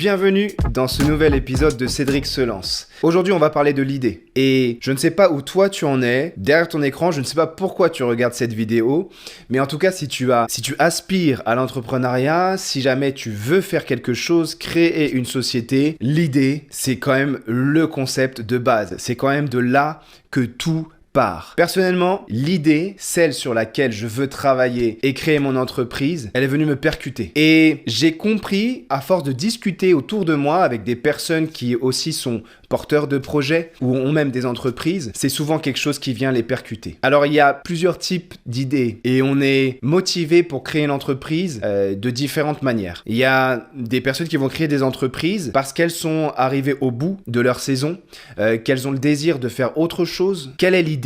Bienvenue dans ce nouvel épisode de Cédric se lance. Aujourd'hui, on va parler de l'idée. Et je ne sais pas où toi tu en es, derrière ton écran, je ne sais pas pourquoi tu regardes cette vidéo, mais en tout cas, si tu aspires à l'entrepreneuriat, si jamais tu veux faire quelque chose, créer une société, l'idée, c'est quand même le concept de base. C'est quand même de là que tout part. Personnellement, l'idée, celle sur laquelle je veux travailler et créer mon entreprise, elle est venue me percuter. Et j'ai compris, à force de discuter autour de moi avec des personnes qui aussi sont porteurs de projets ou ont même des entreprises, c'est souvent quelque chose qui vient les percuter. Alors, il y a plusieurs types d'idées et on est motivé pour créer une entreprise de différentes manières. Il y a des personnes qui vont créer des entreprises parce qu'elles sont arrivées au bout de leur saison, qu'elles ont le désir de faire autre chose. Quelle est l'idée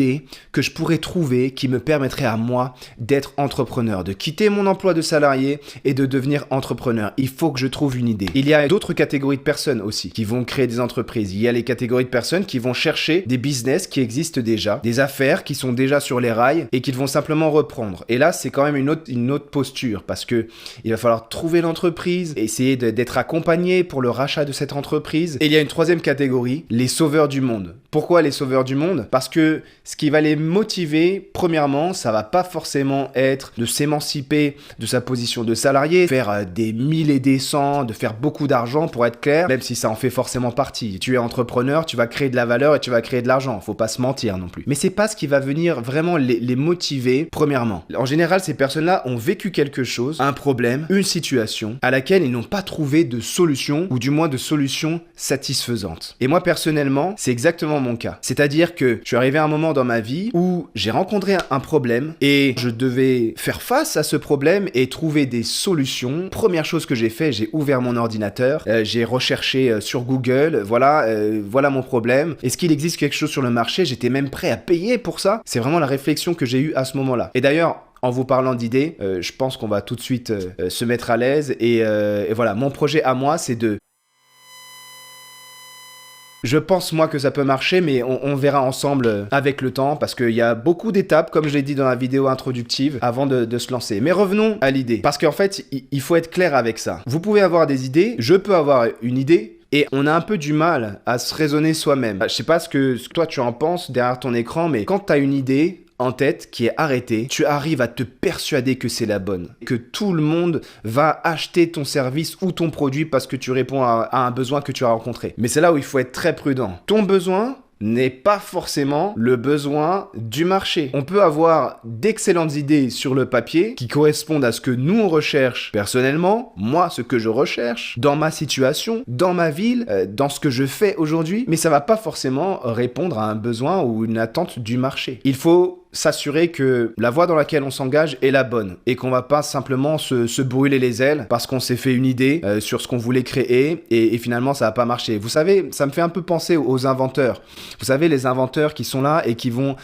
que je pourrais trouver qui me permettrait à moi d'être entrepreneur, de quitter mon emploi de salarié et de devenir entrepreneur? Il faut que je trouve une idée. Il y a d'autres catégories de personnes aussi qui vont créer des entreprises. Il y a les catégories de personnes qui vont chercher des business qui existent déjà, des affaires qui sont déjà sur les rails et qu'ils vont simplement reprendre. Et là, c'est quand même une autre posture parce que il va falloir trouver l'entreprise, essayer d'être accompagné pour le rachat de cette entreprise. Et il y a une troisième catégorie, les sauveurs du monde. Pourquoi les sauveurs du monde? Parce que ce qui va les motiver, premièrement, ça va pas forcément être de s'émanciper de sa position de salarié, faire des 1000 et des 100, de faire beaucoup d'argent pour être clair, même si ça en fait forcément partie. Tu es entrepreneur, tu vas créer de la valeur et tu vas créer de l'argent. Faut pas se mentir non plus. Mais c'est pas ce qui va venir vraiment les motiver, premièrement. En général, ces personnes-là ont vécu quelque chose, un problème, une situation à laquelle ils n'ont pas trouvé de solution ou du moins de solution satisfaisante. Et moi, personnellement, c'est exactement mon cas. C'est-à-dire que je suis arrivé à un moment dans ma vie où j'ai rencontré un problème et je devais faire face à ce problème et trouver des solutions. Première chose que j'ai fait, j'ai ouvert mon ordinateur, j'ai recherché sur Google, voilà mon problème. Est-ce qu'il existe quelque chose sur le marché? J'étais même prêt à payer pour ça. C'est vraiment la réflexion que j'ai eue à ce moment-là. Et d'ailleurs, en vous parlant d'idées, je pense qu'on va tout de suite se mettre à l'aise et voilà, mon projet à moi, c'est de... Je pense moi que ça peut marcher, mais on verra ensemble avec le temps parce qu'il y a beaucoup d'étapes, comme je l'ai dit dans la vidéo introductive, avant de se lancer. Mais revenons à l'idée, parce qu'en fait, il faut être clair avec ça. Vous pouvez avoir des idées, je peux avoir une idée, et on a un peu du mal à se raisonner soi-même. Je sais pas ce que toi tu en penses derrière ton écran, mais quand tu as une idée en tête qui est arrêtée, tu arrives à te persuader que c'est la bonne, que tout le monde va acheter ton service ou ton produit parce que tu réponds à un besoin que tu as rencontré. Mais c'est là où il faut être très prudent. Ton besoin n'est pas forcément le besoin du marché. On peut avoir d'excellentes idées sur le papier qui correspondent à ce que nous on recherche personnellement, moi ce que je recherche, dans ma situation, dans ma ville, dans ce que je fais aujourd'hui, mais ça va pas forcément répondre à un besoin ou une attente du marché. Il faut s'assurer que la voie dans laquelle on s'engage est la bonne et qu'on va pas simplement se brûler les ailes parce qu'on s'est fait une idée sur ce qu'on voulait créer et finalement ça va pas marcher. Vous savez, ça me fait un peu penser aux inventeurs. Vous savez, les inventeurs qui sont là et qui vont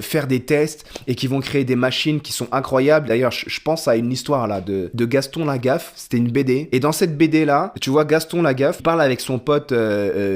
faire des tests et qui vont créer des machines qui sont incroyables. D'ailleurs, je pense à une histoire là de Gaston Lagaffe, c'était une BD. Et dans cette BD là, tu vois Gaston Lagaffe parle avec son pote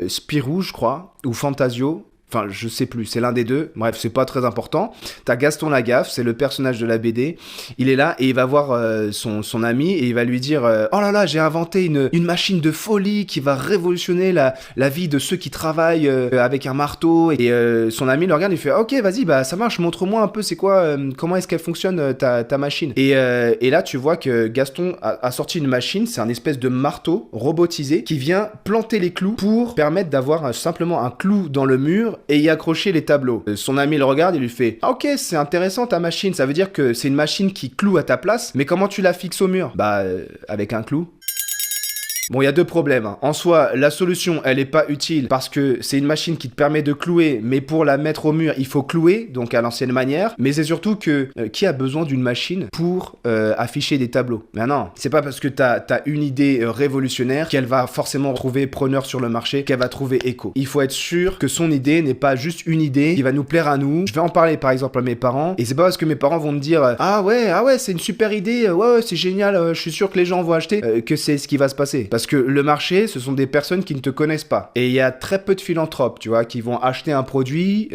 Spirou, je crois, ou Fantasio. Enfin, je sais plus, c'est l'un des deux. Bref, c'est pas très important. T'as Gaston Lagaffe, c'est le personnage de la BD. Il est là et il va voir son ami et il va lui dire oh là là, j'ai inventé une machine de folie qui va révolutionner la vie de ceux qui travaillent avec un marteau. Et son ami le regarde, il fait ok, vas-y, bah ça marche, montre-moi un peu c'est quoi, comment est-ce qu'elle fonctionne ta machine. Et là, tu vois que Gaston a sorti une machine, c'est un espèce de marteau robotisé qui vient planter les clous pour permettre d'avoir simplement un clou dans le mur et y accrocher les tableaux. Son ami le regarde et lui fait ah, ok, c'est intéressant ta machine, ça veut dire que c'est une machine qui cloue à ta place, mais comment tu la fixes au mur? Bah avec un clou. Bon, il y a deux problèmes. En soi, la solution, elle est pas utile parce que c'est une machine qui te permet de clouer, mais pour la mettre au mur, il faut clouer, donc à l'ancienne manière. Mais c'est surtout que qui a besoin d'une machine pour afficher des tableaux? Mais non, c'est pas parce que t'as une idée révolutionnaire qu'elle va forcément trouver preneur sur le marché, qu'elle va trouver écho. Il faut être sûr que son idée n'est pas juste une idée qui va nous plaire à nous. Je vais en parler par exemple à mes parents, et c'est pas parce que mes parents vont me dire ah ouais, c'est une super idée, ouais, c'est génial, je suis sûr que les gens vont acheter, que c'est ce qui va se passer. Parce que le marché, ce sont des personnes qui ne te connaissent pas. Et il y a très peu de philanthropes, tu vois, qui vont acheter un produit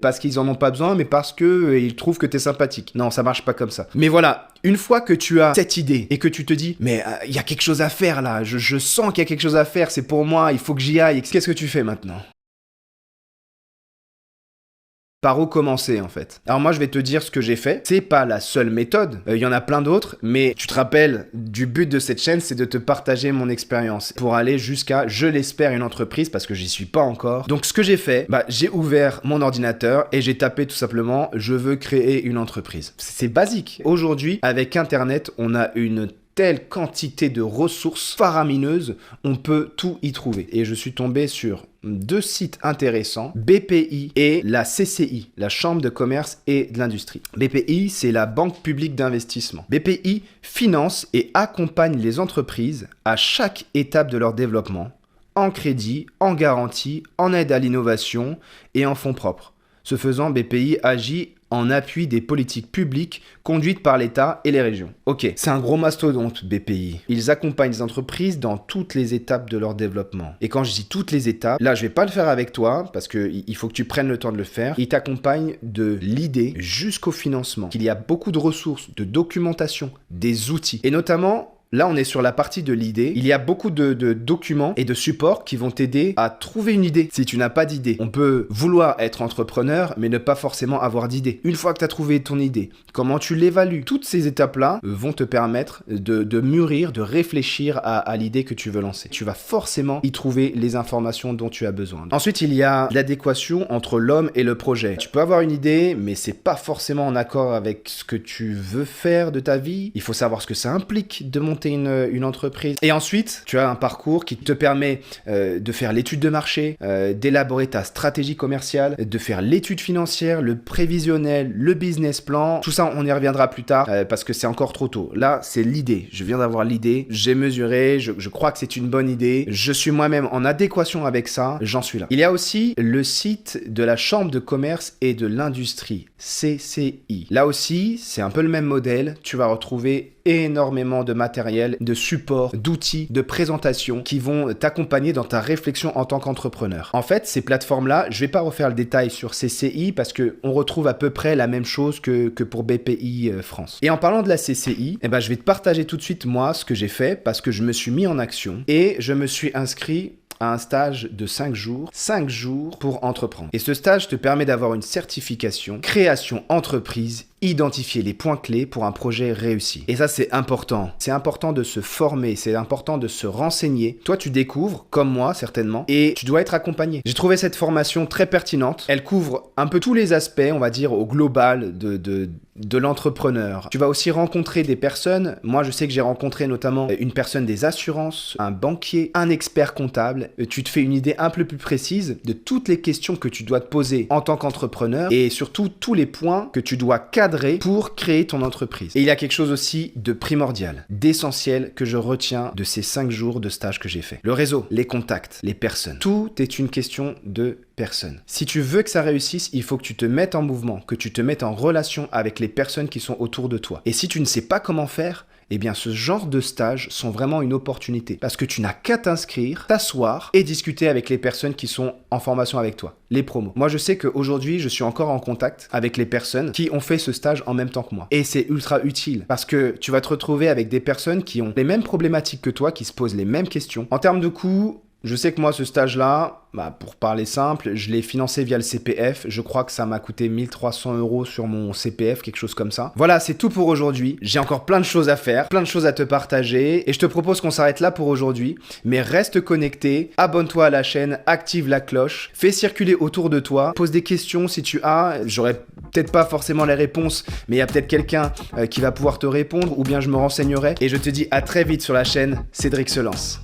parce qu'ils en ont pas besoin, mais parce que ils trouvent que t'es sympathique. Non, ça marche pas comme ça. Mais voilà, une fois que tu as cette idée et que tu te dis, mais il y a quelque chose à faire là, je sens qu'il y a quelque chose à faire, c'est pour moi, il faut que j'y aille. Qu'est-ce que tu fais maintenant ? Par où commencer en fait? Alors moi je vais te dire ce que j'ai fait. C'est pas la seule méthode, il y en a plein d'autres, mais tu te rappelles du but de cette chaîne, c'est de te partager mon expérience pour aller jusqu'à, je l'espère, une entreprise parce que j'y suis pas encore. Donc ce que j'ai fait, j'ai ouvert mon ordinateur et j'ai tapé tout simplement je veux créer une entreprise. C'est basique. Aujourd'hui avec internet, on a une telle quantité de ressources faramineuses, on peut tout y trouver. Et je suis tombé sur 2 sites intéressants, BPI et la CCI, la Chambre de commerce et de l'industrie. BPI, c'est la Banque publique d'investissement. BPI finance et accompagne les entreprises à chaque étape de leur développement, en crédit, en garantie, en aide à l'innovation et en fonds propres. Ce faisant, BPI agit en appui des politiques publiques conduites par l'État et les régions. Ok, c'est un gros mastodonte, BPI. Ils accompagnent les entreprises dans toutes les étapes de leur développement. Et quand je dis toutes les étapes, là je vais pas le faire avec toi, parce qu'il faut que tu prennes le temps de le faire. Ils t'accompagnent de l'idée jusqu'au financement. Il y a beaucoup de ressources, de documentation, des outils. Et notamment, là, on est sur la partie de l'idée. Il y a beaucoup de documents et de supports qui vont t'aider à trouver une idée si tu n'as pas d'idée. On peut vouloir être entrepreneur, mais ne pas forcément avoir d'idée. Une fois que tu as trouvé ton idée, comment tu l'évalues? Toutes ces étapes-là vont te permettre de mûrir, de réfléchir à l'idée que tu veux lancer. Tu vas forcément y trouver les informations dont tu as besoin. Ensuite, il y a l'adéquation entre l'homme et le projet. Tu peux avoir une idée, mais c'est pas forcément en accord avec ce que tu veux faire de ta vie. Il faut savoir ce que ça implique de monter une entreprise. Et ensuite, tu as un parcours qui te permet de faire l'étude de marché, d'élaborer ta stratégie commerciale, de faire l'étude financière, le prévisionnel, le business plan. Tout ça, on y reviendra plus tard parce que c'est encore trop tôt. Là, c'est l'idée. Je viens d'avoir l'idée, j'ai mesuré, je crois que c'est une bonne idée. Je suis moi-même en adéquation avec ça, j'en suis là. Il y a aussi le site de la Chambre de commerce et de l'industrie, CCI. Là aussi, c'est un peu le même modèle. Tu vas retrouver énormément de matériel, de support, d'outils, de présentations qui vont t'accompagner dans ta réflexion en tant qu'entrepreneur. En fait, ces plateformes-là, je vais pas refaire le détail sur CCI parce que on retrouve à peu près la même chose que pour BPI France. Et en parlant de la CCI, je vais te partager tout de suite moi ce que j'ai fait parce que je me suis mis en action et je me suis inscrit à un stage de 5 jours. 5 jours pour entreprendre. Et ce stage te permet d'avoir une certification, création entreprise, identifier les points clés pour un projet réussi. Et ça, c'est important. C'est important de se former, c'est important de se renseigner. Toi, tu découvres, comme moi, certainement, et tu dois être accompagné. J'ai trouvé cette formation très pertinente. Elle couvre un peu tous les aspects, on va dire, au global de l'entrepreneur. Tu vas aussi rencontrer des personnes. Moi, je sais que j'ai rencontré notamment une personne des assurances, un banquier, un expert comptable. Tu te fais une idée un peu plus précise de toutes les questions que tu dois te poser en tant qu'entrepreneur et surtout tous les points que tu dois cadrer pour créer ton entreprise. Et il y a quelque chose aussi de primordial, d'essentiel que je retiens de ces 5 jours de stage que j'ai fait. Le réseau, les contacts, les personnes. Tout est une question de personnes. Si tu veux que ça réussisse, il faut que tu te mettes en mouvement, que tu te mettes en relation avec les personnes qui sont autour de toi. Et si tu ne sais pas comment faire, eh bien ce genre de stages sont vraiment une opportunité parce que tu n'as qu'à t'inscrire, t'asseoir et discuter avec les personnes qui sont en formation avec toi, les promos. Moi je sais qu'aujourd'hui je suis encore en contact avec les personnes qui ont fait ce stage en même temps que moi et c'est ultra utile parce que tu vas te retrouver avec des personnes qui ont les mêmes problématiques que toi, qui se posent les mêmes questions. En termes de coûts, je sais que moi, ce stage-là, pour parler simple, je l'ai financé via le CPF. Je crois que ça m'a coûté 1 300 € sur mon CPF, quelque chose comme ça. Voilà, c'est tout pour aujourd'hui. J'ai encore plein de choses à faire, plein de choses à te partager. Et je te propose qu'on s'arrête là pour aujourd'hui. Mais reste connecté, abonne-toi à la chaîne, active la cloche, fais circuler autour de toi, pose des questions si tu as. J'aurais peut-être pas forcément les réponses, mais il y a peut-être quelqu'un qui va pouvoir te répondre ou bien je me renseignerai. Et je te dis à très vite sur la chaîne. Cédric se lance.